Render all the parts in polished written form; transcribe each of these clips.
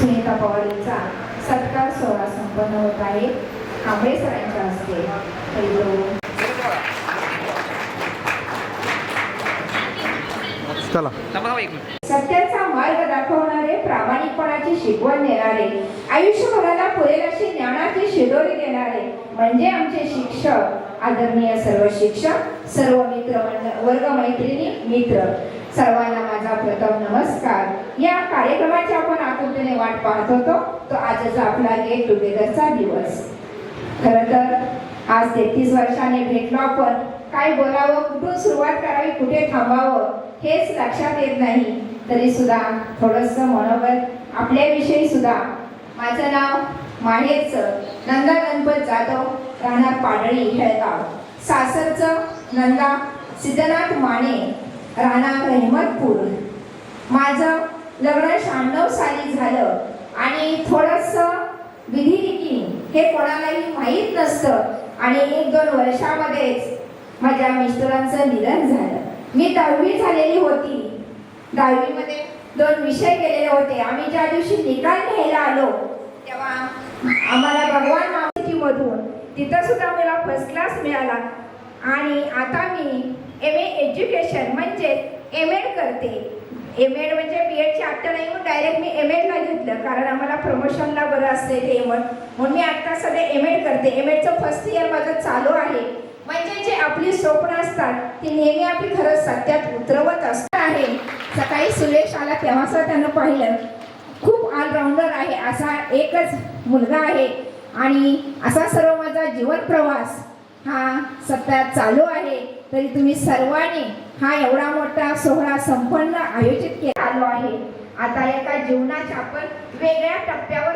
सुनीता पवारींचा सत्कार सोहळा संपन्न होत आहे। कांबळे सरांच्या हस्ते सत्याचा मार्ग दाखवणारे, प्रामाणिकपणाची शिकवण देणारे, आयुष्यभराला पुरेल अशी ज्ञानाची शिदोरी देणारे म्हणजे आमचे शिक्षक। आदरणीय सर्व शिक्षक, सर्व मित्र वर्ग मैत्रिणी मित्र, सर्वांना माझा प्रथम नमस्कार। या कार्यक्रमाची आपण आतुरतेने वाट पाहत होतो। तो आजचा आपला गेट टुगेदरचा दिवस। खरं तर आज 33 वर्षांनी भेटलो आपण। काय बोलावं, कुठून सुरुवात करावी, कुठे थांबावं हेच लक्षात येत नाही। तरी सुद्धा थोडंसं मनोबल आपल्याविषयी सुद्धा। माझं नाव माहेरचं नंदा गणपत जाधव, राहणार पाडळी हेळगाव, सासरचं नंदा सिद्धनाथ माने, राहणार रहमतपूर। माझं लग्न 96 साली झालं आणि थोडंसं विधिलिखी हे कोणालाही माहीत नसतं आणि 1-2 वर्षामध्येच माझ्या मिस्टरांचं निधन झालं। मी 10वी झालेली होती। 10वी मध्ये 2 विषय केलेले होते। आम्ही ज्या दिवशी निकाल घ्यायला आलो तेव्हा आम्हाला भगवान माहितीमधून तिथं सुद्धा मला फर्स्ट क्लास मिळाला आणि आता मी MA एज्युकेशन म्हणजे M.Ed करते। M.Ed म्हणजे B.Edची आत्ता नाही, म्हणून डायरेक्ट मी M.Edला घेतलं कारण आम्हाला प्रमोशनला बरं असते ते म्हणून मी आता सध्या M.Ed करते। M.Edचं फर्स्ट इयर माझं चालू आहे। म्हणजे जे आपली स्वप्न असतात ती नेहमी आपली खरंच सत्यात उतरवत असतात आहे। सकाळी सुरेश आला तेव्हा सुद्धा त्यानं पाहिलं, खूप ऑलराऊंडर आहे, असा एकच मुलगा आहे आणि असा सर्व माझा जीवन प्रवास हा सतत चालू आहे। तरी तुम्ही सर्वांनी हा एवढा मोठा सोहळा संपन्न आयोजित केला आलो आहे। आता एका जीवनाच्या आपण वेगळ्या टप्प्यावर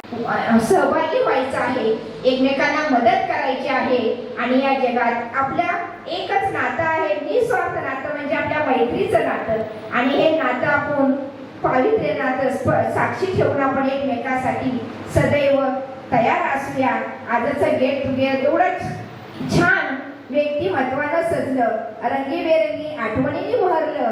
सहभागी व्हायचं आहे, एकमेकांना मदत करायची आहे आणि या जगात आपल्या एकच नातं आहे, निस्वार्थ नातं म्हणजे आपल्या मैत्रीचं नातं। आणि हे नातं आपण पावित्र्य नातं साक्षी ठेवून आपण एकमेकांसाठी सदैव तयार असूया। आजचं गेट टुगेदर एवढंच छान व्यक्तिमत्वानं सजलं, रंगीबेरंगी आठवणींनी भरलं।